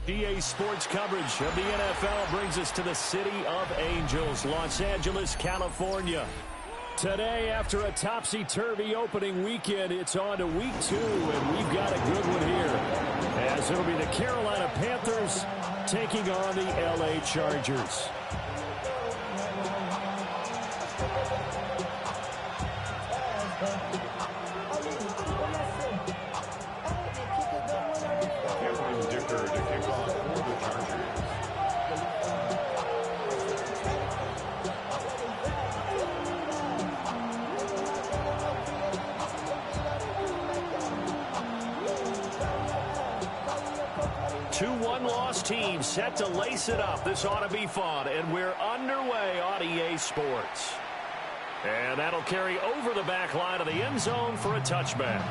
EA Sports coverage of the NFL brings us to the City of Angels, Los Angeles, California. Today, after a topsy-turvy opening weekend, it's on to week 2, and we've got a good one here, as it'll be the Carolina Panthers taking on the LA Chargers. Two one-loss teams set to lace it up. This ought to be fun, and we're underway on EA Sports. And that'll carry over the back line of the end zone for a touchback.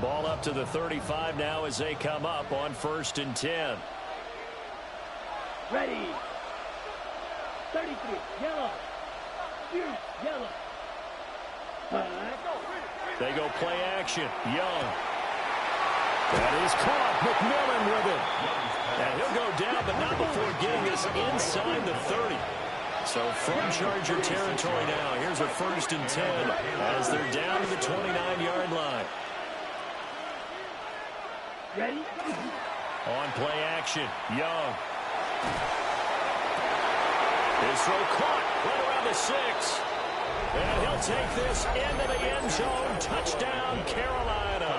Ball up to the 35 now as they come up on 1st and 10. Ready. 33, yellow. Yellow. They go play action. Young. That is caught. McMillan with it. And he'll go down, but not before getting this inside the 30. So from Charger territory now, here's a 1st and 10 as they're down to the 29-yard line. Ready? On play action, Young. His throw caught right around the 6. And he'll take this into the end zone. Touchdown, Carolina.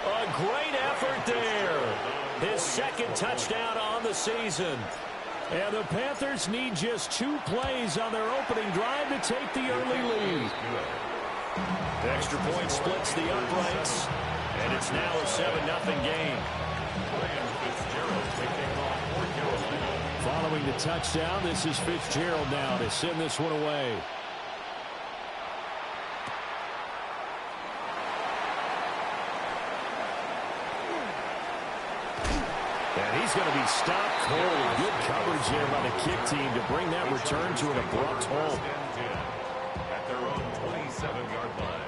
A great effort there. His 2nd touchdown on the season. And the Panthers need just 2 plays on their opening drive to take the early lead. The extra point splits the uprights. And it's now a 7-0 game. Following the touchdown, this is Fitzgerald now to send this one away. And he's going to be stopped cold. Good coverage there by the kick team to bring that return to an abrupt halt. At their own 27-yard line.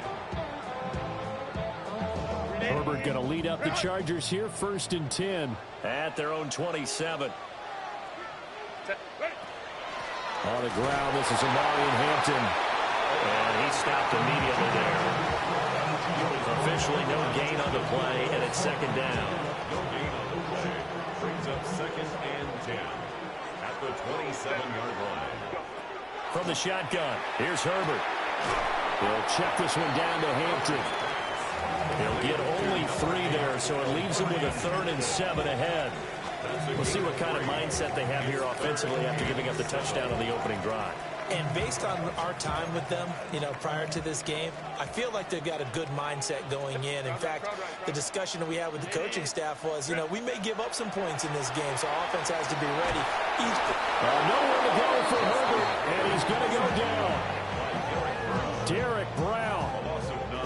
Herbert going to lead up the Chargers here, 1st and 10 at their own 27. On the ground, this is Amari in Hampton. And he stopped immediately there. Officially no gain on the play, and it's 2nd down. No gain on the play. Brings up 2nd and 10 at the 27-yard line. From the shotgun, here's Herbert. He'll check this one down to Hampton. He'll get only 3 there, so it leaves him with a 3rd and 7 ahead. We'll see what kind of mindset they have here offensively after giving up the touchdown on the opening drive. And based on our time with them, prior to this game, I feel like they've got a good mindset going in. In fact, the discussion that we had with the coaching staff was, we may give up some points in this game, so our offense has to be ready. Nowhere to go for Herbert, and he's going to go down. Derek Brown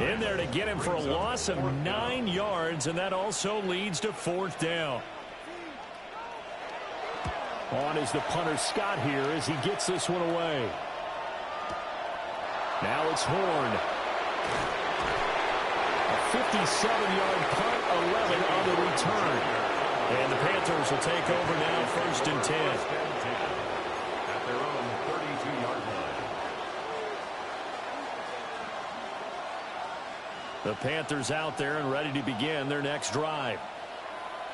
in there to get him for a loss of 9 yards, and that also leads to 4th down. On is the punter Scott here as he gets this one away. Now it's Horn. A 57-yard punt, 11 on the return. And the Panthers will take over now, 1st and 10. At their own 32-yard line. The Panthers out there and ready to begin their next drive.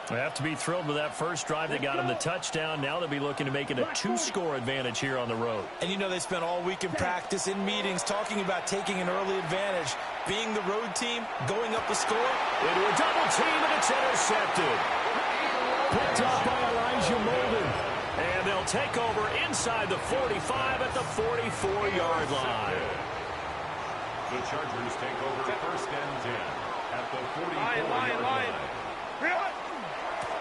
They have to be thrilled with that first drive. They got him the touchdown. Now they'll be looking to make it a 2-score advantage here on the road. And they spent all week in practice, in meetings, talking about taking an early advantage. Being the road team, going up the score. Into a double team, and it's intercepted. Picked up by Elijah Molden. And they'll take over inside the 45 at the 44-yard line. The Chargers take over 1st and 10 at the 44-yard line.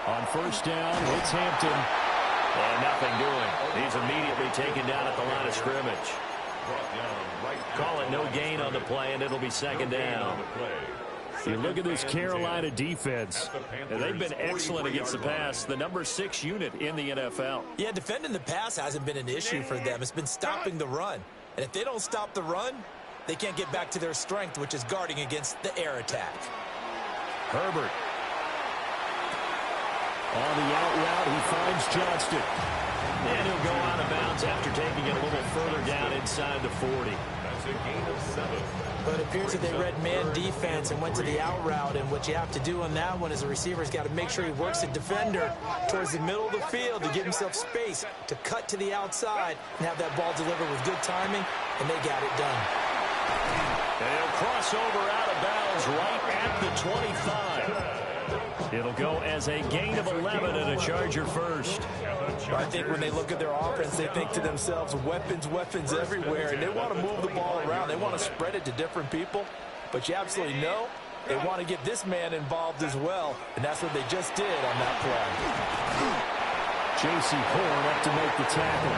On 1st down, it's Hampton. And nothing doing. He's immediately taken down at the line of scrimmage. Brought down right. Call it no gain on the play, and it'll be 2nd down. You look at this Carolina defense, and they've been excellent against the pass, the number 6 unit in the NFL. Yeah, defending the pass hasn't been an issue for them. It's been stopping the run. And if they don't stop the run, they can't get back to their strength, which is guarding against the air attack. Herbert. On the out route, he finds Johnston. And he'll go out of bounds after taking it a little further down inside the 40. That's a gain of 7. But it appears that they read man defense and went to the out route. And what you have to do on that one is the receiver's got to make sure he works the defender towards the middle of the field to give himself space to cut to the outside and have that ball delivered with good timing, and they got it done. And he'll cross over out of bounds right at the 25. It'll go as a gain of 11 and a Charger first. I think when they look at their offense, they think to themselves, weapons, weapons everywhere, and they want to move the ball around. They want to spread it to different people, but you absolutely know they want to get this man involved as well, and that's what they just did on that play. J.C. Horn up to make the tackle.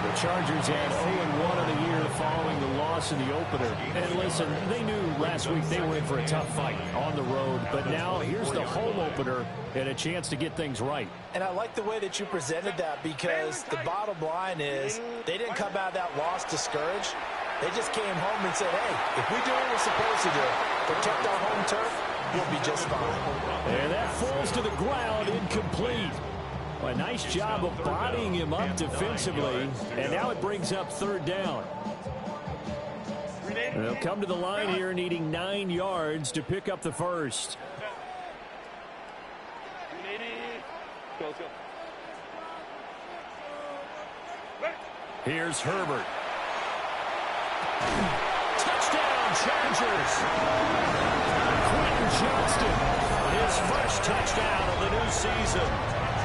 The Chargers had 0-1 in the year following the loss in the opener. And listen, they knew last week they were in for a tough fight on the road. But now here's the home opener and a chance to get things right. And I like the way that you presented that, because the bottom line is they didn't come out of that loss discouraged. They just came home and said, hey, if we do what we're supposed to do, protect our home turf, we'll be just fine. And that falls to the ground, incomplete. A nice job of bodying him up defensively, and now it brings up 3rd down. They'll come to the line here needing 9 yards to pick up the first. Here's Herbert. Touchdown, Chargers! Quentin Johnston, his first touchdown of the new season.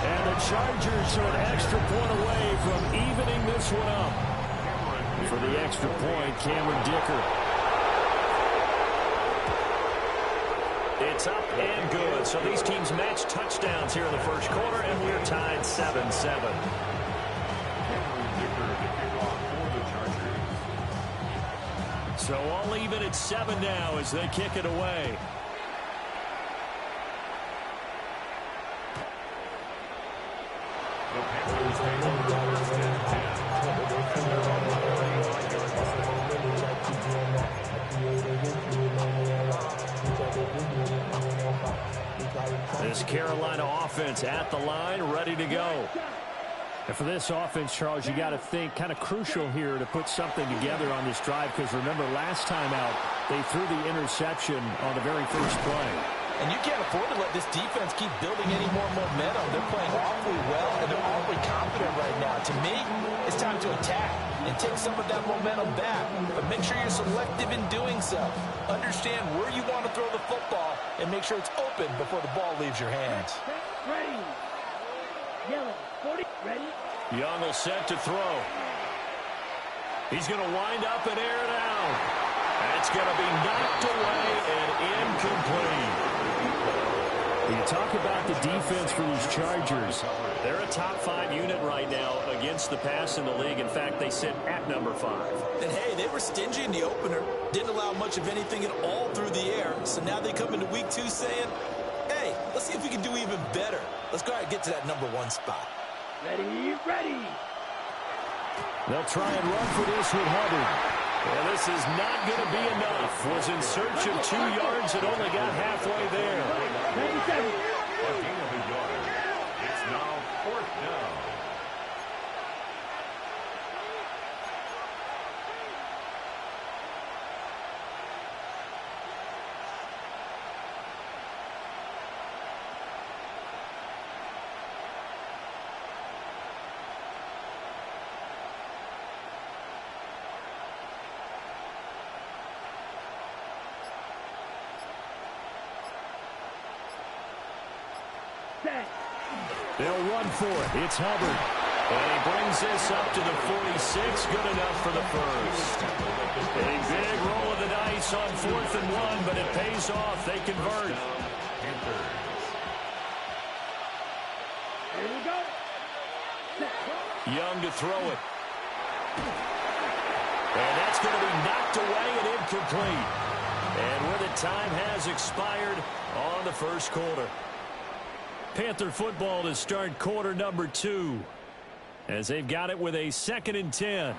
And the Chargers are an extra point away from evening this one up. For the extra point, Cameron Dicker. It's up and good. So these teams match touchdowns here in the first quarter, and we're tied 7-7. So all even at 7 now as they kick it away. This Carolina offense at the line, ready to go. And for this offense, Charles, you got to think kind of crucial here to put something together on this drive, because remember last time out they threw the interception on the very first play. And you can't afford to let this defense keep building any more momentum. They're playing awfully well, and they're awfully confident right now. To me, it's time to attack and take some of that momentum back. But make sure you're selective in doing so. Understand where you want to throw the football and make sure it's open before the ball leaves your hands. Ready. Yellow. 40. Ready. Young will set to throw. He's going to wind up and air it out. It's going to be knocked away and incomplete. You talk about the defense for these Chargers. They're a top 5 unit right now against the pass in the league. In fact, they sit at number 5. And hey, they were stingy in the opener. Didn't allow much of anything at all through the air. So now they come into week 2 saying, hey, let's see if we can do even better. Let's go ahead and get to that number 1 spot. Ready, ready. They'll try and run for this with Hubbard. And this is not going to be enough. Was in search of 2 yards and only got halfway there. 97. A gain of a yard. It's now 4th down. They'll run for it. It's Hubbard. And he brings this up to the 46. Good enough for the first. A big roll of the dice on 4th and 1, but it pays off. They convert. Here we go. Young to throw it. And that's going to be knocked away and incomplete. And where the time has expired on the first quarter. Panther football to start quarter number 2. As they've got it with a 2nd and 10.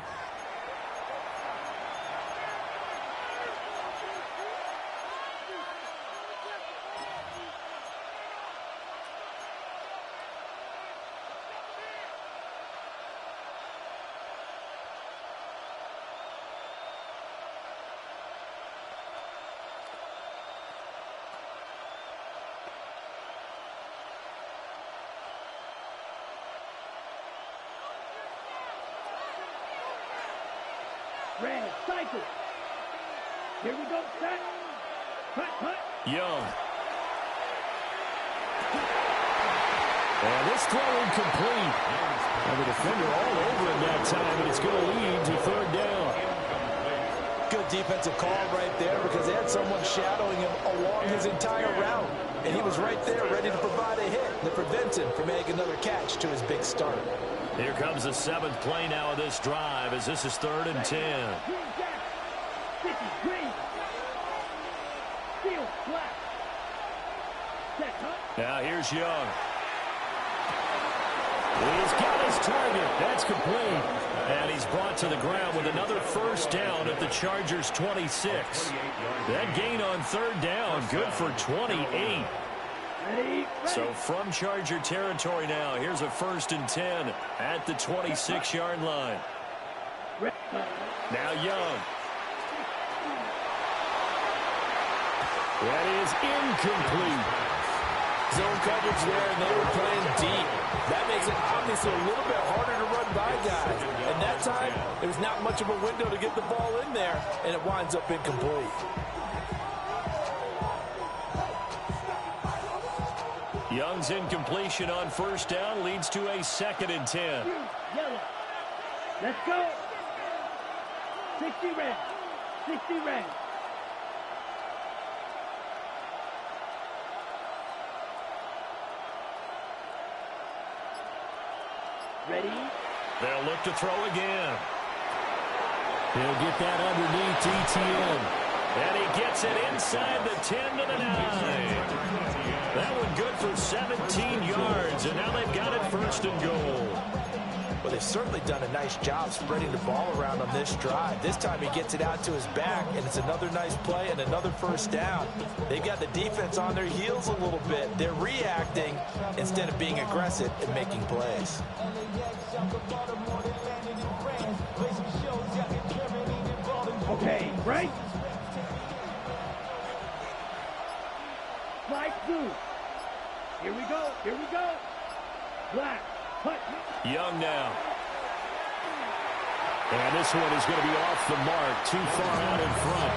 Red, cycle. Here we go, set. Cut. Young. And this throw incomplete. And the defender all over him that time, and it's going to lead to 3rd down. Good defensive call right there because they had someone shadowing him along his entire route. And he was right there ready to provide a hit that prevents him from making another catch to his big start. Here comes the 7th play now of this drive as this is 3rd and 10. Now here's Young. He's got his target. That's complete. And he's brought to the ground with another 1st down at the Chargers' 26. That gain on 3rd down, good for 28. So from Charger territory now, here's a 1st and 10 at the 26-yard line. Now Young. That is incomplete. Zone coverage there, and they were playing deep. That makes it obviously a little bit harder to run by guys. And that time, there was not much of a window to get the ball in there, and it winds up incomplete. Young's incompletion on 1st down leads to a 2nd and 10. Yellow. Let's go. 60 red. 60 red. Ready? They'll look to throw again. He'll get that underneath ETN. And he gets it inside the 10 to the 9. That one good for 17 yards, and now they've got it 1st and goal. Well, they've certainly done a nice job spreading the ball around on this drive. This time he gets it out to his back, and it's another nice play and another 1st down. They've got the defense on their heels a little bit. They're reacting instead of being aggressive and making plays. Okay, right? Slide through. Here we go. Black, cut. Young now. And this one is going to be off the mark, too far out in front.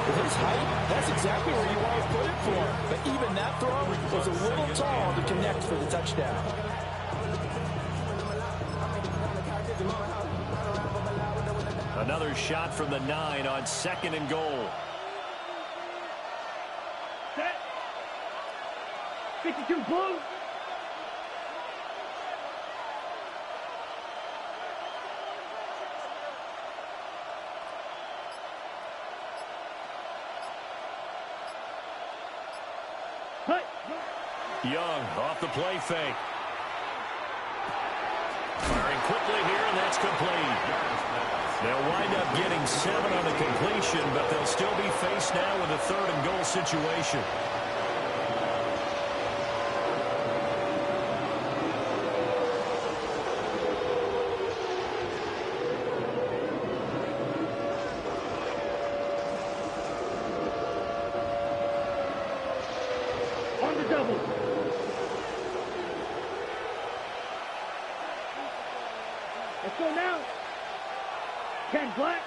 With his height, that's exactly where you want to put it for. But even that throw was a little tall to connect for the touchdown. Another shot from the 9 on 2nd and goal. Set. 52 blue. Young off the play fake. Firing quickly here, and that's complete. They'll wind up getting 7 on the completion, but they'll still be faced now with a 3rd and goal situation. On the double. Let's go now. 10 black.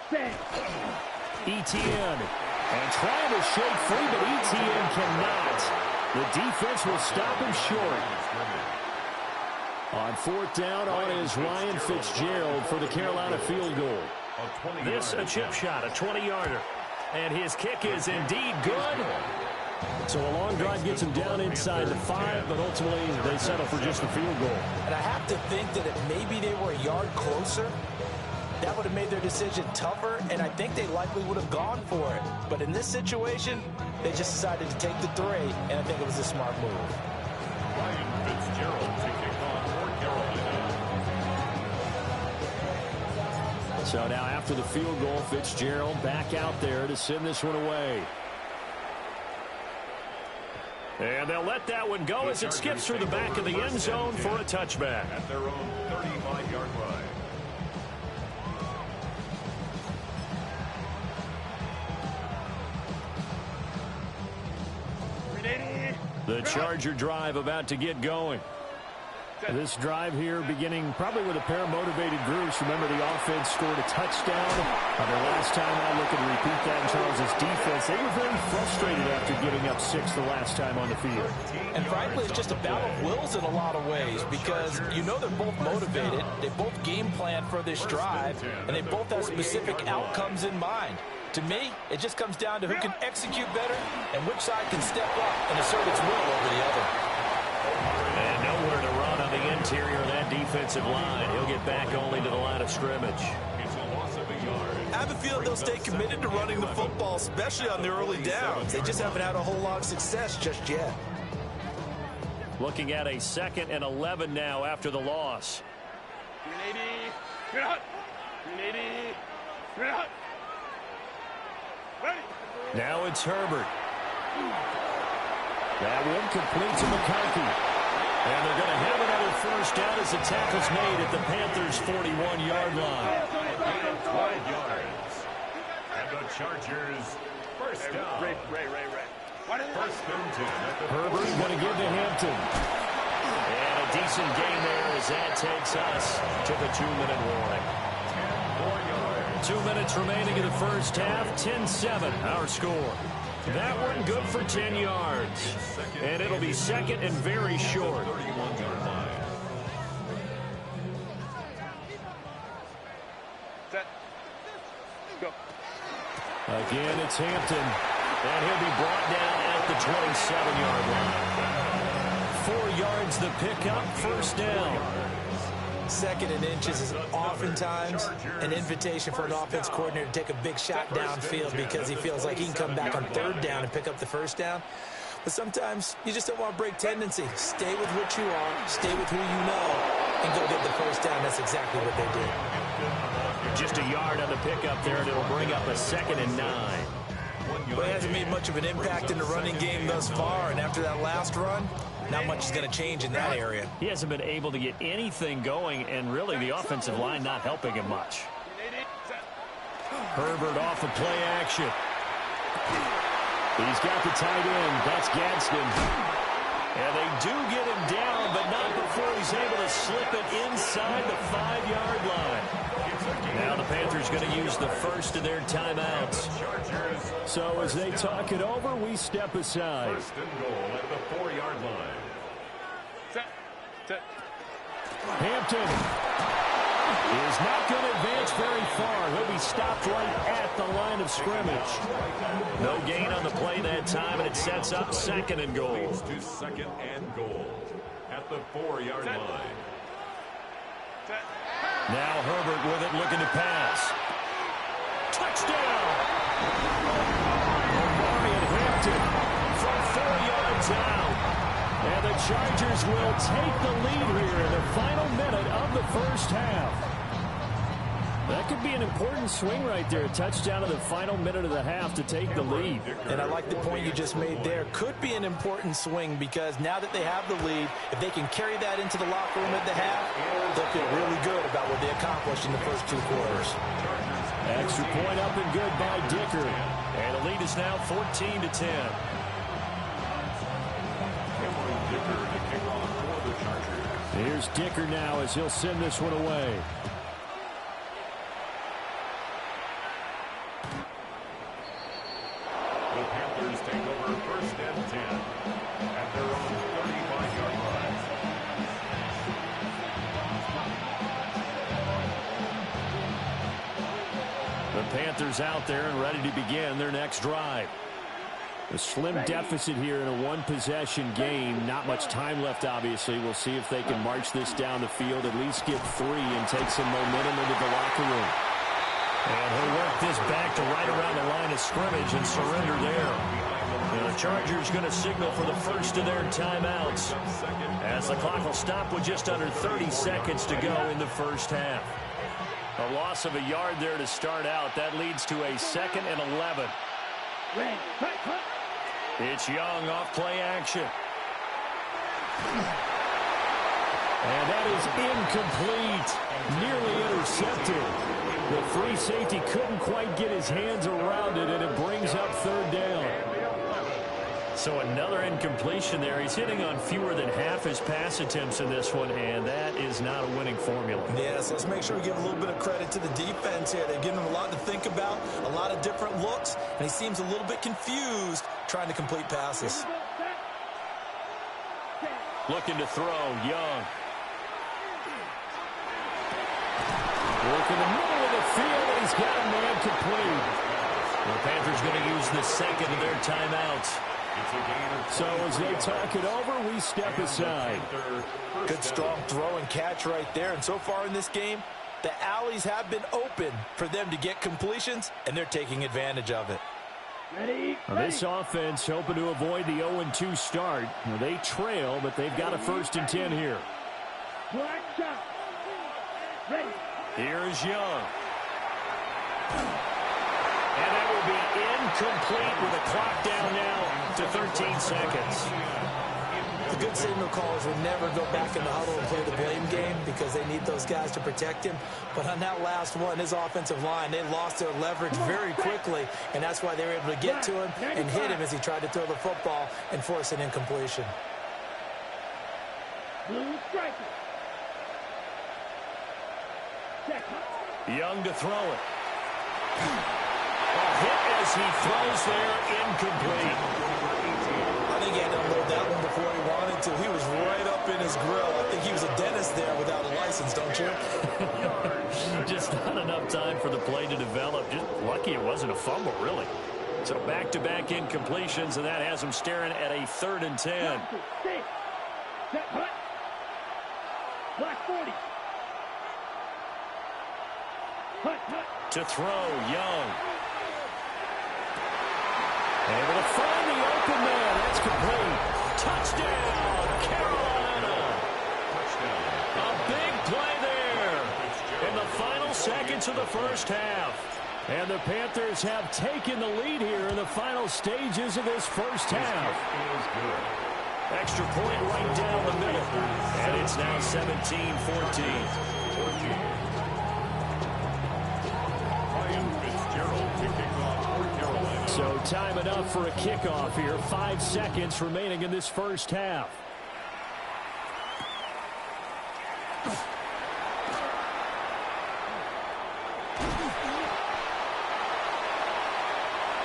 Set. ETN. And trying to shake free, but ETN cannot. The defense will stop him short. On 4th down on is Ryan Fitzgerald for the Carolina field goal. This a chip shot, a 20-yarder. And his kick is indeed good. So a long drive gets them down inside the 5, but ultimately they settle for just the field goal. And I have to think that if maybe they were a yard closer, that would have made their decision tougher, and I think they likely would have gone for it. But in this situation, they just decided to take the 3, and I think it was a smart move. Ryan Fitzgerald to kick off for Carolina. So now after the field goal, Fitzgerald back out there to send this one away. And they'll let that one go as it skips through the back of the end zone for a touchback. At their own 35-yard line. The Charger drive about to get going. This drive here beginning probably with a pair of motivated groups. Remember, the offense scored a touchdown. Their last time out, looking to repeat that in Charles' defense. They were very frustrated after giving up 6 the last time on the field. And frankly, it's just a battle of wills in a lot of ways because you know they're both motivated. They both game plan for this drive, and they both have specific outcomes in mind. To me, it just comes down to who can execute better and which side can step up and assert its will over the other. And nowhere to run on the interior of that defensive line. He'll get back only to the line of scrimmage. It's a loss of a yard. I have a feeling they'll stay committed to running the football, especially on the early downs. They just haven't had a whole lot of success just yet. Looking at a 2nd and 11 now after the loss. 380. Straight out. 380. Straight out. Ready. Now it's Herbert. That one complete to McCarthy. And they're going to have another first down as the tackle's made at the Panthers' 41-yard line. 5 yards. And the Chargers first down. Ray. First and 10 at the Herbert going to give to Hampton. And a decent game there as that takes us to the 2-minute warning. 4 yards. 2 minutes remaining in the first half. 10-7 our score. That one good for 10 yards. And it'll be second and very short. 31-yard line. Set. Go. Again, it's Hampton. And he'll be brought down at the 27-yard line. 4 yards the pickup, first down. 2nd and inches is oftentimes an invitation for an offense coordinator to take a big shot downfield because he feels like he can come back on 3rd down and pick up the first down. But sometimes you just don't want to break tendency. Stay with what you are, stay with who you know, and go get the first down. That's exactly what they did. Just a yard on the pickup there, and it'll bring up a 2nd and 9. But it hasn't made much of an impact in the running game thus far, and after that last run, not much is going to change in that area. He hasn't been able to get anything going, and really the offensive line not helping him much. Herbert off of play action. He's got the tight end. That's Gadsden. And they do get him down, but not before he's able to slip it inside the 5-yard line. Now the Panthers going to use the first of their timeouts. So as they talk it over, we step aside. First and goal at the 4-yard line. Set. Hampton is not going to advance very far. He'll be stopped right at the line of scrimmage. No gain on the play that time, and it sets up 2nd and goal. Leads to 2nd and goal at the 4-yard line. Set. Now Herbert with it, looking to pass. Touchdown! Marion Hampton from 4 yards out. And the Chargers will take the lead here in the final minute of the first half. That could be an important swing right there. A touchdown in the final minute of the half to take the lead. And I like the point you just made there. Could be an important swing because now that they have the lead, if they can carry that into the locker room at the half, they'll feel really good about what they accomplished in the first 2 quarters. Extra point up and good by Dicker. And the lead is now 14-10. Here's Dicker now as he'll send this one away. The Panthers take over first and 10 at their own 35-yard line. The Panthers out there and ready to begin their next drive. A slim deficit here in a one-possession game. Not much time left, obviously. We'll see if they can march this down the field, at least get 3 and take some momentum into the locker room. And he'll work this back to right around the line of scrimmage and surrender there. And the Chargers going to signal for the first of their timeouts, as the clock will stop with just under 30 seconds to go in the first half. A loss of a yard there to start out. That leads to a 2nd and 11. It's Young off play action. And that is incomplete. Nearly intercepted. The free safety couldn't quite get his hands around it, and it brings up 3rd down. So another incompletion there. He's hitting on fewer than half his pass attempts in this one, and that is not a winning formula. Yes, let's make sure we give a little bit of credit to the defense here. They've given him a lot to think about, a lot of different looks, and he seems a little bit confused trying to complete passes. Looking to throw, Young. Work in the middle of the field, and he's got a man complete. The Panthers going to use the 2nd of their timeouts. So as they talk it over, we step aside. Good strong throw and catch right there. And so far in this game, the alleys have been open for them to get completions, and they're taking advantage of it. This offense hoping to avoid the 0-2 start. They trail, but they've got a 1st and 10 here. Here is Young. And that will be incomplete with a clock down now to 13 seconds. The good signal callers would never go back in the huddle and play the blame game because they need those guys to protect him. But on that last one, his offensive line, they lost their leverage very quickly, and that's why they were able to get to him and hit him as he tried to throw the football and force an incompletion. Young to throw it. A hit as he throws there, incomplete. I think he had to unload that one before he wanted to. He was right up in his grill. I think he was a dentist there without a license, don't you? Just not enough time for the play to develop. Just lucky it wasn't a fumble, really. So back-to-back incompletions, and that has him staring at a 3rd and 10. Black 40. To throw, Young. Able to find the open man. That's complete. Touchdown, Carolina. A big play there in the final seconds of the first half. And the Panthers have taken the lead here in the final stages of this first half. Extra point right down the middle. And it's now 17-14. So time enough for a kickoff here. 5 seconds remaining in this first half.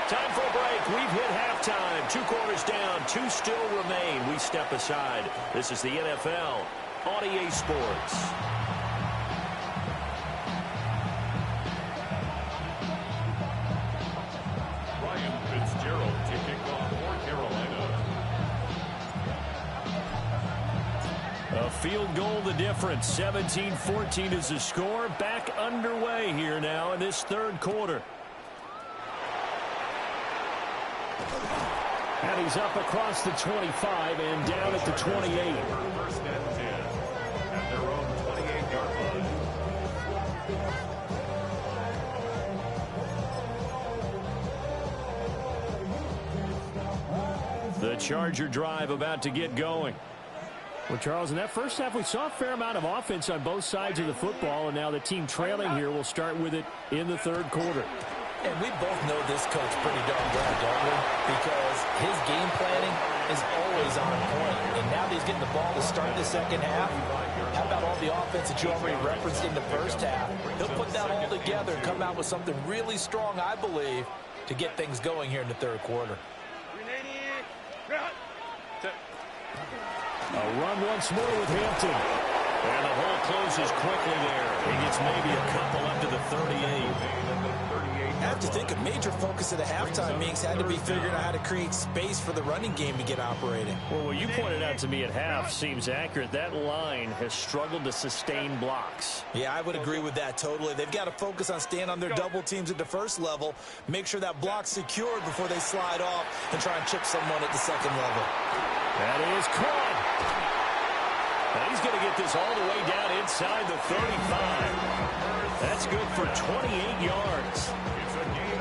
Time for a break. We've hit halftime. 2 quarters down. 2 still remain. We step aside. This is the NFL on EA Sports. A field goal the difference. 17-14 is the score. Back underway here now in this 3rd quarter. And he's up across the 25 and down at the 28. First and 10 at their own 28-yard line. The Charger drive about to get going. Well, Charles, in that first half, we saw a fair amount of offense on both sides of the football, and now the team trailing here will start with it in the 3rd quarter. And we both know this coach pretty darn well, don't we? Because his game planning is always on point. And now that he's getting the ball to start the second half, how about all the offense that you already referenced in the first half? He'll put that all together and come out with something really strong, I believe, to get things going here in the 3rd quarter. A run once more with Hampton. And the hole closes quickly there. He gets maybe a couple up to the 38. I have to think a major focus at the halftime meetings had to be figuring out how to create space for the running game to get operating. Well, what you pointed out to me at half seems accurate. That line has struggled to sustain blocks. Yeah, I would agree with that totally. They've got to focus on staying on their double teams at the first level, make sure that block's secured before they slide off and try and chip someone at the second level. That is caught. And he's going to get this all the way down inside the 35. That's good for 28 yards.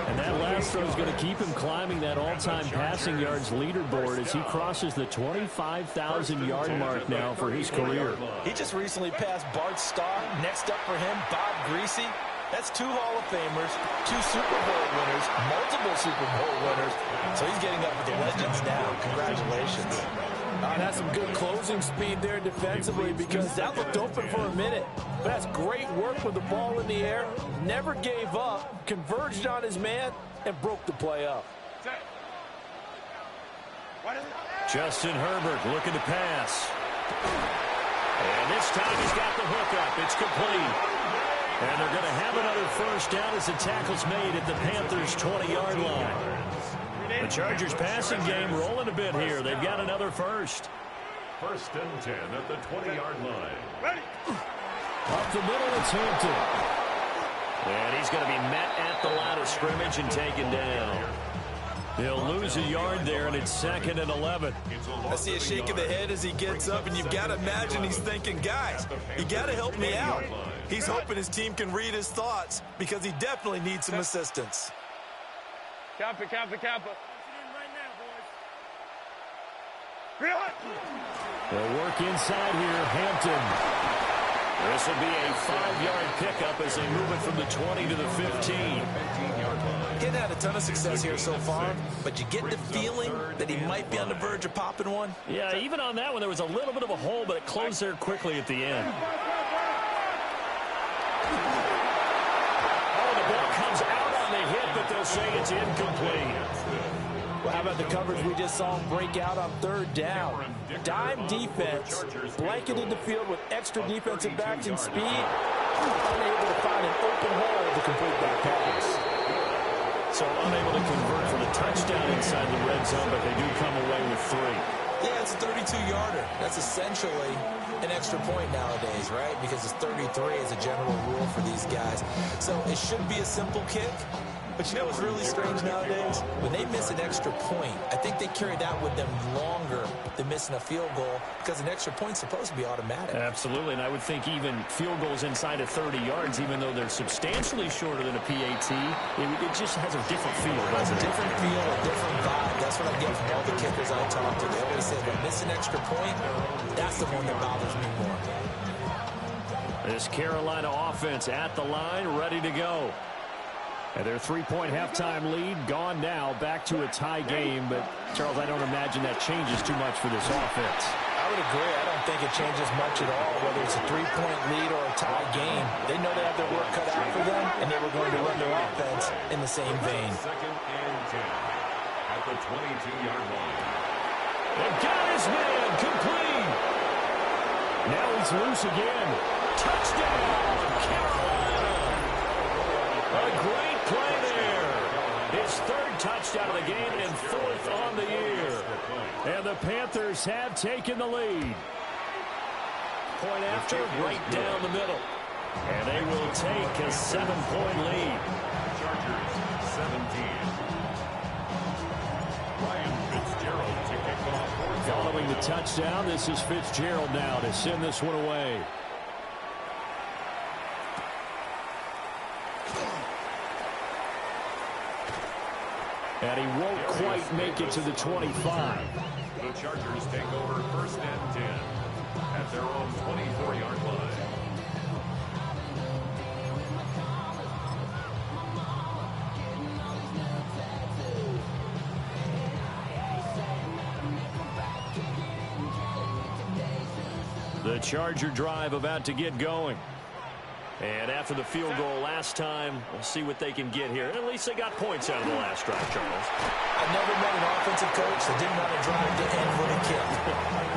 And that last throw is going to keep him climbing that all-time passing yards leaderboard as he crosses the 25,000-yard mark now for his career. He just recently passed Bart Starr. Next up for him, Bob Greasy. That's 2 Hall of Famers, 2 Super Bowl winners, multiple Super Bowl winners. So he's getting up with the legends now. Congratulations. That's some good closing speed there defensively because that looked open for a minute. That's great work with the ball in the air. Never gave up, converged on his man, and broke the play up. Justin Herbert looking to pass. And this time he's got the hook up. It's complete. And they're going to have another first down as the tackle's made at the Panthers' 20-yard line. The Chargers passing game rolling a bit here. They've got another first. First and 10 at the 20-yard line. Ready. Up the middle, it's Hampton. And he's going to be met at the line of scrimmage and taken down. He'll lose a yard there, and it's 2nd and 11. I see a shake of the head as he gets up, and you've got to imagine he's thinking, guys, you got to help me out. He's hoping his team can read his thoughts because he definitely needs some assistance. Kappa. They'll work inside here, Hampton. This will be a 5-yard pickup as they move it from the 20 to the 15. He's had a ton of success here so far, but you get the feeling that he might be on the verge of popping one. Yeah, even on that one, there was a little bit of a hole, but it closed there quickly at the end. Oh, the ball comes out on the hit, but they'll say it's incomplete. Well, how about the coverage we just saw him break out on 3rd down? Dime defense, blanketed the field with extra defensive backs and speed, unable to find an open hole to complete that pass. So unable to convert for the touchdown inside the red zone, but they do come away with 3. Yeah, it's a 32-yarder. That's essentially an extra point nowadays, right? Because it's 33 as a general rule for these guys. So it should be a simple kick. But you know what's really strange nowadays? When they miss an extra point, I think they carry that with them longer than missing a field goal because an extra point's supposed to be automatic. Absolutely, and I would think even field goals inside of 30 yards, even though they're substantially shorter than a PAT, it just has a different feel, doesn't it? A different feel, a different vibe. That's what I get from all the kickers I talk to. They always say, if I miss an extra point, that's the one that bothers me more. This Carolina offense at the line, ready to go. And their 3-point halftime lead gone now, back to a tie game. But, Charles, I don't imagine that changes too much for this offense. I would agree. I don't think it changes much at all, whether it's a 3-point lead or a tie game. They know they have their work cut out for them, and they were going to run their offense in the same vein. 2nd and 10 at the 22-yard line. They've got his man complete. Now he's loose again. Touchdown, Carolina. A great play there. His 3rd touchdown of the game and 4th on the year. And the Panthers have taken the lead. Point after, right down the middle. And they will take a 7-point lead. Chargers 17. Ryan Fitzgerald to kick off. Following the touchdown, this is Fitzgerald now to send this one away. And he won't quite make it to the 25. The Chargers take over 1st and 10 at their own 24-yard line. The Charger drive about to get going. And after the field goal last time, we'll see what they can get here. At least they got points out of the last drive, Charles. I've never met an offensive coach that didn't want to drive to end with a kick.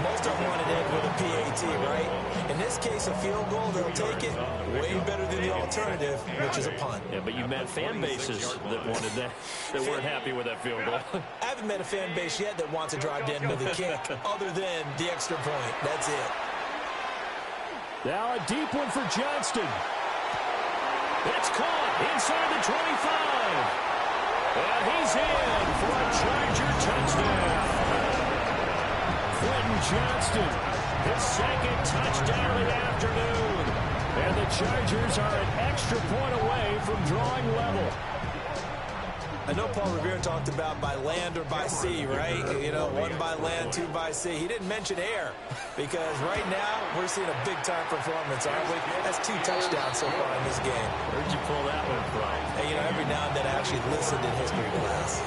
Most of them wanted to end with a PAT. guarantee, right? In this case, a field goal, they'll take it way better than the alternative, which is a punt. Yeah, but you met fan bases that wanted that weren't happy with that field goal. I haven't met a fan base yet that wants to drive to the end of the kick other than the extra point. That's it. Now a deep one for Johnston. It's caught inside the 25. And he's in for a Charger touchdown. Quentin Johnston, his second touchdown of the afternoon. And the Chargers are an extra point away from drawing level. I know Paul Revere talked about by land or by sea, right? You know, one by land, two by sea. He didn't mention air because right now we're seeing a big-time performance, aren't we? That's 2 touchdowns so far in this game. Where'd you pull that one from? Hey, you know, every now and then I actually listened in history class.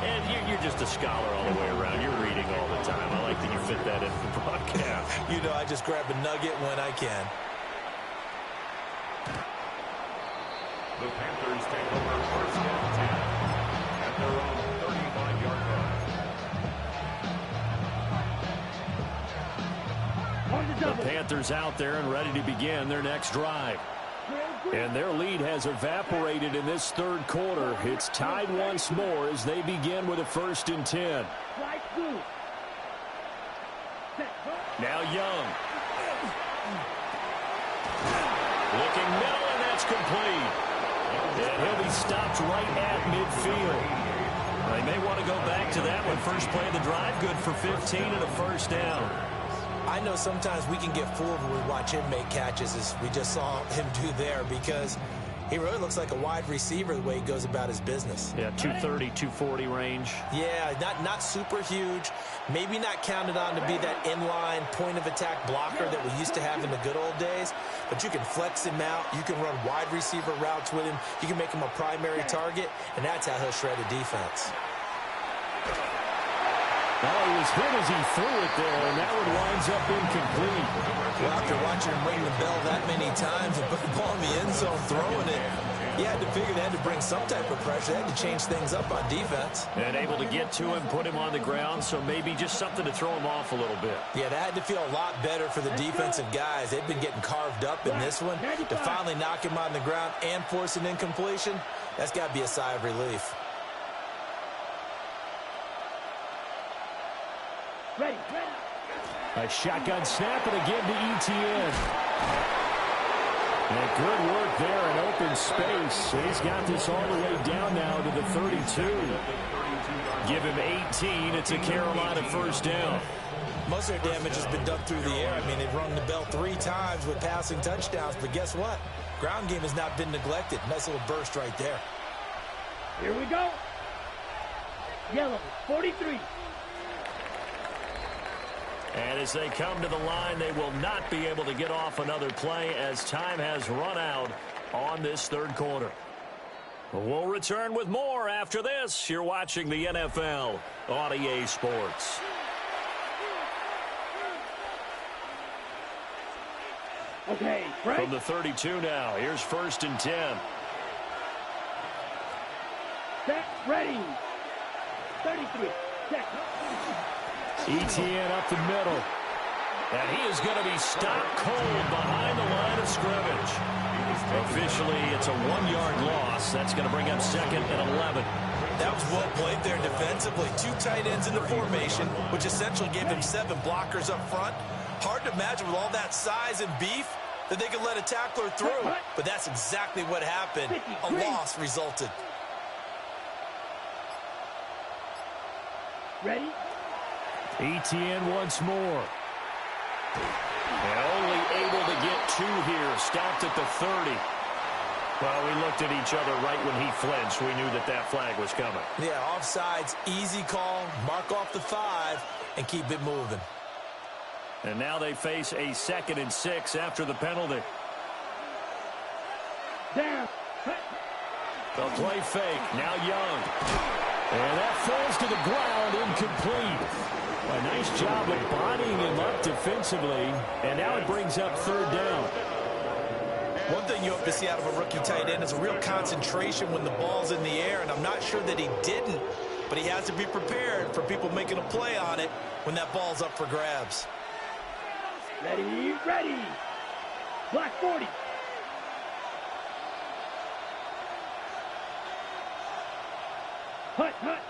And you're just a scholar all the way around. You're reading all the time. I like that you fit that in the broadcast. You know, I just grab a nugget when I can. The Panthers take over first and 10 at their own 35-yard line. The Panthers out there and ready to begin their next drive. And their lead has evaporated in this third quarter. It's tied once more as they begin with a 1st and 10. Now Young. Looking middle, and that's complete. And he'll be stopped right at midfield. They may want to go back to that one. First play of the drive, good for 15 and a first down. I know sometimes we can get fooled when we watch him make catches, as we just saw him do there, because he really looks like a wide receiver the way he goes about his business. Yeah, 230, 240 range. Yeah, not super huge. Maybe not counted on to be that inline point-of-attack blocker that we used to have in the good old days. But you can flex him out. You can run wide receiver routes with him. You can make him a primary target, and that's how he'll shred a defense. Well, he was hit as he threw it there, and that one winds up incomplete. Well, after watching him ring the bell that many times and put the ball in the end zone throwing it, you had to figure they had to bring some type of pressure. They had to change things up on defense. And able to get to him, put him on the ground, so maybe just something to throw him off a little bit. Yeah, that had to feel a lot better for the defensive guys. They've been getting carved up in this one. To finally knock him on the ground and force an incompletion, that's got to be a sigh of relief. Ready. A shotgun snap, and again to Etienne. And good work there in open space. He's got this all the way down now to the 32. Give him 18. It's a Carolina first down. Most of their damage has been done through the air. I mean, they've rung the bell 3 times with passing touchdowns, but guess what? Ground game has not been neglected. Nice little burst right there. Here we go. Yellow, 43. And as they come to the line, they will not be able to get off another play as time has run out on this third quarter. We'll return with more after this. You're watching the NFL on EA Sports. Okay, right. From the 32 now, here's 1st and 10. Set, ready. 33. Set. Etienne up the middle. And he is going to be stopped cold behind the line of scrimmage. Officially, it's a 1-yard loss. That's going to bring up 2nd and 11. That was well played there defensively. 2 tight ends in the formation, which essentially gave them 7 blockers up front. Hard to imagine with all that size and beef that they could let a tackler through. But that's exactly what happened. A loss resulted. Ready? Etienne once more. And only able to get 2 here. Stopped at the 30. Well, we looked at each other right when he flinched. We knew that that flag was coming. Yeah, offsides, easy call. Mark off the 5 and keep it moving. And now they face a 2nd and 6 after the penalty. Down. They'll play fake. Now Young. And that falls to the ground, incomplete. A nice job of bodying him up defensively. And now it brings up 3rd down. One thing you hope to see out of a rookie tight end is a real concentration when the ball's in the air, and I'm not sure that he didn't, but he has to be prepared for people making a play on it when that ball's up for grabs. Ready, ready. Black 40. Hut, hut.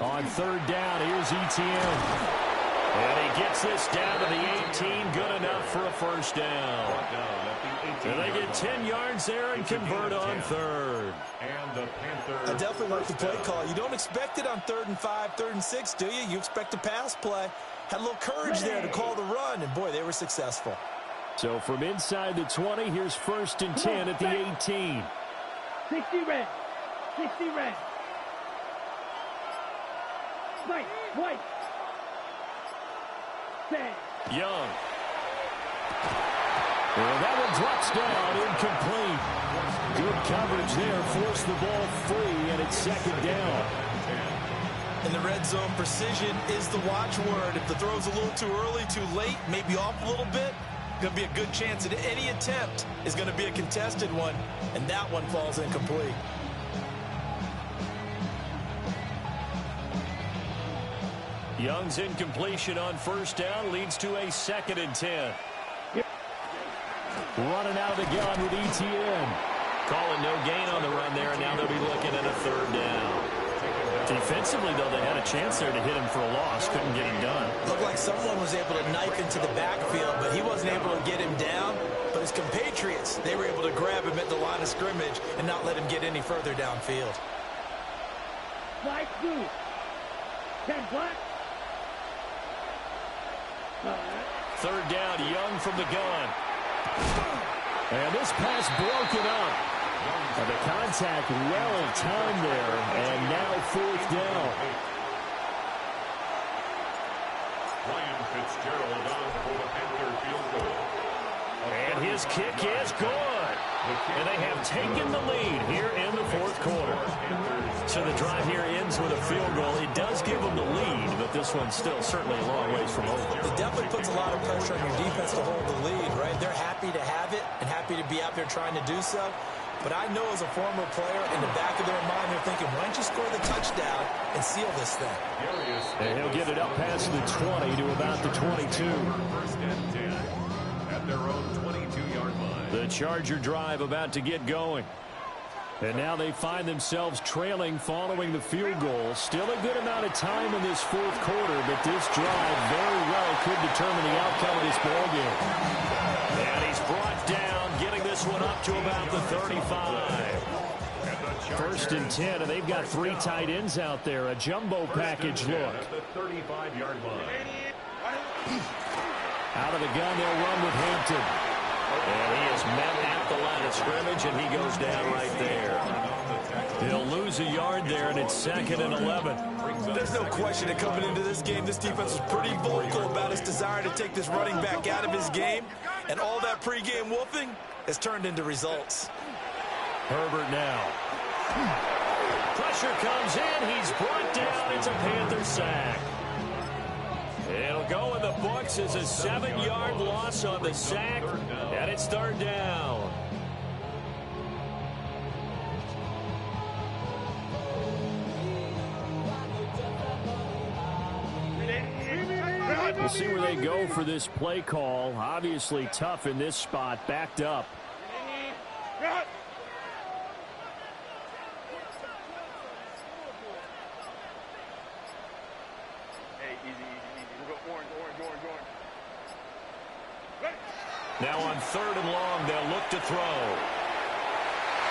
On third down, here's Etienne. And he gets this down to the 18, good enough for a first down. And they get 10 yards there and convert on third. And the Panthers. I definitely like the play call. You don't expect it on 3rd and 5, 3rd and 6, do you? You expect a pass play. Had a little courage there to call the run, and boy, they were successful. So from inside the 20, here's 1st and 10 at the 18. 60 red. 60 red. White, white. Young. Well, that one drops down, incomplete. Good coverage there, forced the ball free, and it's 2nd down. In the red zone, precision is the watchword. If the throw's a little too early, too late, maybe off a little bit, going to be a good chance that any attempt is going to be a contested one, and that one falls incomplete. Young's incompletion on 1st down leads to a 2nd and 10. Running out of the gun with Etienne. Calling no gain on the run there, and now they'll be looking at a 3rd down. Defensively, though, they had a chance there to hit him for a loss. Couldn't get him done. Looked like someone was able to knife into the backfield, but he wasn't able to get him down. But his compatriots, they were able to grab him at the line of scrimmage and not let him get any further downfield. Black blue. 10 black. 3rd down, Young from the gun. And this pass broken up. And the contact well timed there. And now 4th down. Ryan Fitzgerald on for the Panther field goal. And his kick is good. And they have taken the lead here in the 4th quarter. So the drive here ends with a field goal. It does give them the lead, but this one's still certainly a long ways from over. It definitely puts a lot of pressure on your defense to hold the lead, right? They're happy to have it and happy to be out there trying to do so. But I know as a former player, in the back of their mind, they're thinking, why don't you score the touchdown and seal this thing? And he'll get it up past the 20 to about the 22. 1st and 10 at their own 22-yard line. The Charger drive about to get going. And now they find themselves trailing following the field goal. Still a good amount of time in this 4th quarter, but this drive very well could determine the outcome of this ballgame. And he's brought down, getting this one up to about the 35. 1st and 10, and they've got 3 tight ends out there. A jumbo package look. At the 35-yard line. Out of the gun, they'll run with Hampton. And he is met at the line of scrimmage, and he goes down right there. He'll lose a yard there, and it's 2nd and 11. There's no question that coming into this game, this defense was pretty vocal about its desire to take this running back out of his game. And all that pregame wolfing has turned into results. Herbert now. Pressure comes in. He's brought down. It's a Panther sack. It'll go in the books as a 7-yard loss on the sack, and it's 3rd down. We'll see where they go for this play call. Obviously tough in this spot, backed up. Now on 3rd and long, they'll look to throw.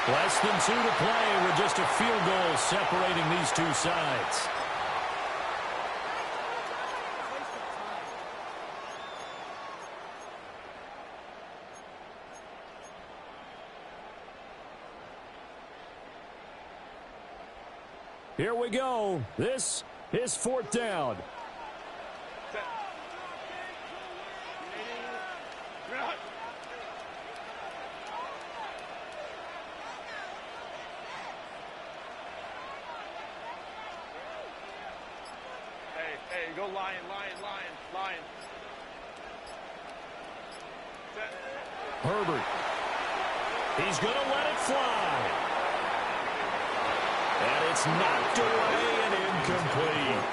Less than 2 to play with just a field goal separating these two sides. Here we go. This is 4th down. Hey, go lion. Herbert. He's going to let it fly. And it's knocked away and incomplete.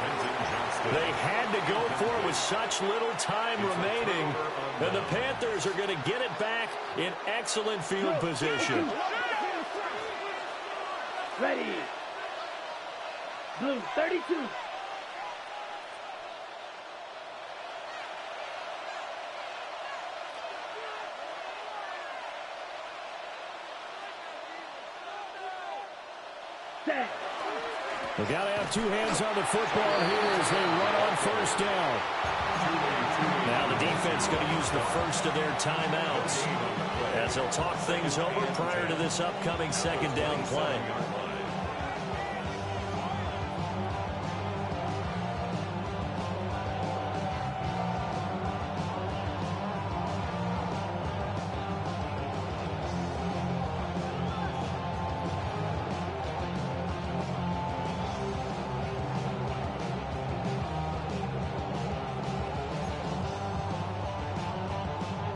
They had to go for it with such little time remaining. And the Panthers are going to get it back in excellent field position. Ready. Blue 32. Set. They got to have two hands on the football here as they run on first down. Now the defense going to use the first of their timeouts as they'll talk things over prior to this upcoming second down play.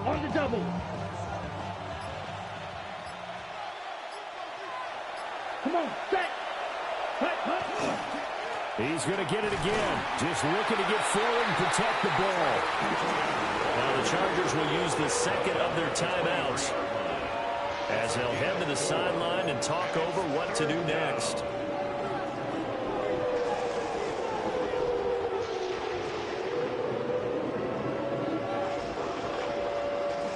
On the double. Come on, set. He's going to get it again. Just looking to get forward and protect the ball. Now the Chargers will use the second of their timeouts as they'll head to the sideline and talk over what to do next.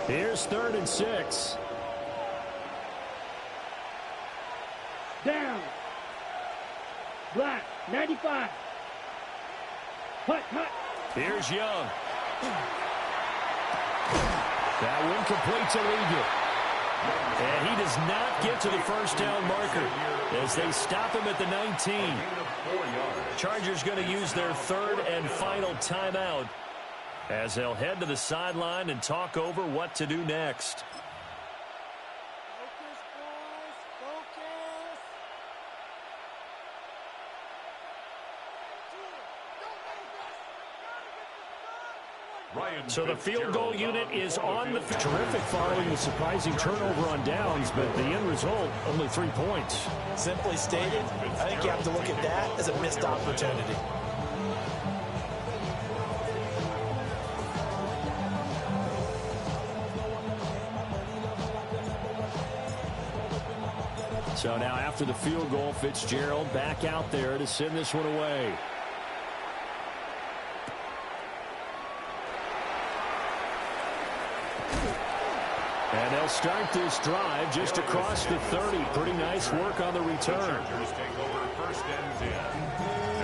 Here's 3rd and 6. Down. Black, 95. Hut, hut. Here's Young. That one complete to Ligon. And he does not get to the first down marker as they stop him at the 19. Chargers going to use their 3rd and final timeout as they'll head to the sideline and talk over what to do next. So the field goal unit is on the terrific following the surprising turnover on downs, but the end result, only 3 points. Simply stated, I think you have to look at that as a missed opportunity. So now after the field goal, Fitzgerald back out there to send this one away. And they'll start this drive just across the 30. Pretty nice work on the return. The Chargers take over 1st and 10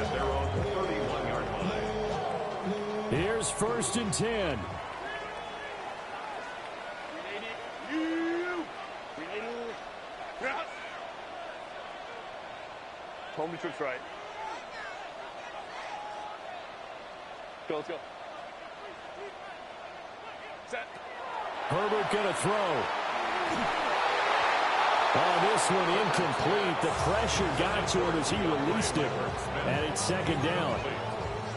at their own 31-yard line. Here's 1st and 10. Home trips right. Go, let's go. Set. Herbert going to throw. Oh, this one incomplete. The pressure got to him as he released it. And it's 2nd down.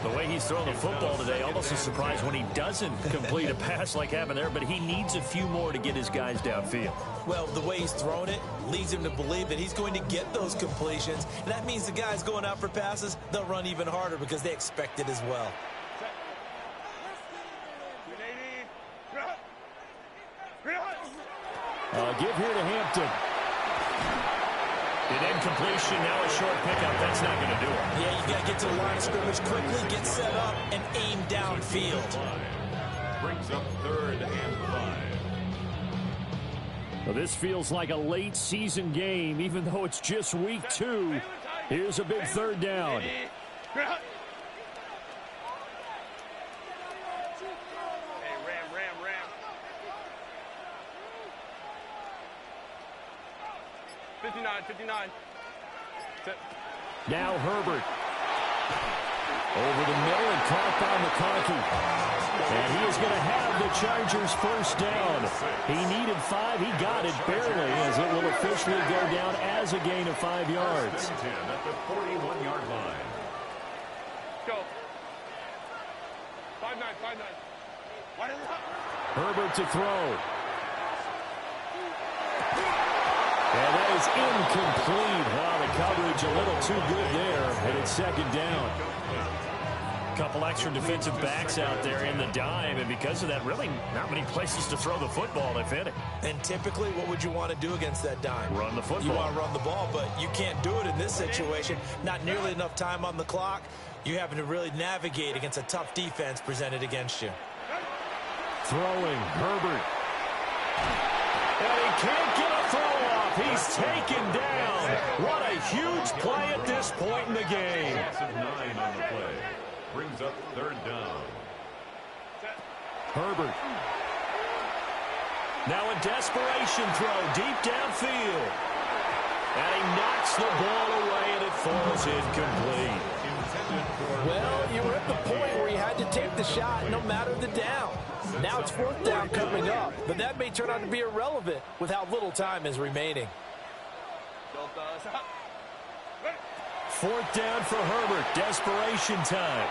The way he's throwing the football today, almost a surprise when he doesn't complete a pass like happened there, but he needs a few more to get his guys downfield. Well, the way he's thrown it leads him to believe that he's going to get those completions. And that means the guys going out for passes, they'll run even harder because they expect it as well. Give here to Hampton. An incompletion, now a short pickup. That's not going to do it. Yeah, you got to get to the line of scrimmage quickly, get set up, and aim downfield. Brings up 3rd and 5. Well, this feels like a late season game, even though it's just week 2. Here's a big 3rd down. Hey, ram. 59. Set. Now Herbert. Over the middle and caught by McConkey. And he is going to have the Chargers 1st down. He needed 5. He got it barely as it will officially go down as a gain of 5 yards. 10 at the 41-yard line. Go. 5-9. Herbert to throw. And that is incomplete. Wow, the coverage a little too good there, and it's second down. Couple extra defensive backs out there in the dime, and because of that, really not many places to throw the football, if any. And typically, what would you want to do against that dime? Run the football. You want to run the ball, but you can't do it in this situation. Not nearly enough time on the clock. You're having to really navigate against a tough defense presented against you. Throwing, Herbert. And he can't get a throw off. He's taken down. What a huge play at this point in the game. Loss of 9 on the play. Brings up third down. Herbert. Now a desperation throw deep downfield. And he knocks the ball away, and it falls incomplete. Well, you were at the point where you had to take the shot no matter the down. Now it's fourth down coming up, but that may turn out to be irrelevant with how little time is remaining. Fourth down for Herbert. Desperation time.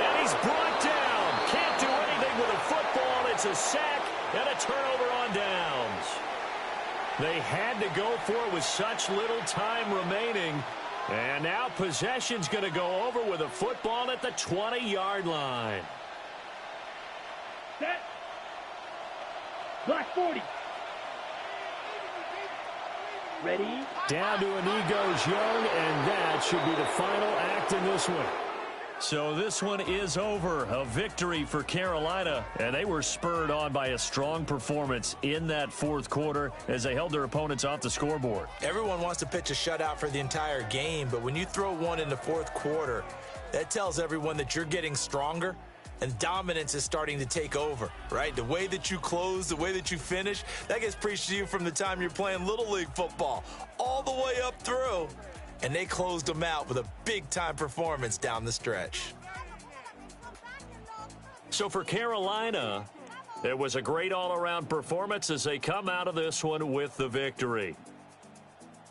And he's brought down. Can't do anything with a football. It's a sack and a turnover on downs. They had to go for it with such little time remaining. And now possession's going to go over with a football at the 20-yard line. Set. Black 40. Ready? Down to a knee goes Young, and that should be the final act in this one. So this one is over. A victory for Carolina, and they were spurred on by a strong performance in that fourth quarter as they held their opponents off the scoreboard. Everyone wants to pitch a shutout for the entire game, but when you throw one in the fourth quarter, that tells everyone that you're getting stronger and dominance is starting to take over, right? The way that you close, the way that you finish, that gets preached to you from the time you're playing Little League football all the way up through. And they closed them out with a big-time performance down the stretch. So for Carolina, it was a great all-around performance as they come out of this one with the victory.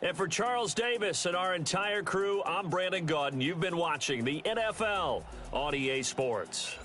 And for Charles Davis and our entire crew, I'm Brandon Gaudin. You've been watching the NFL on EA Sports.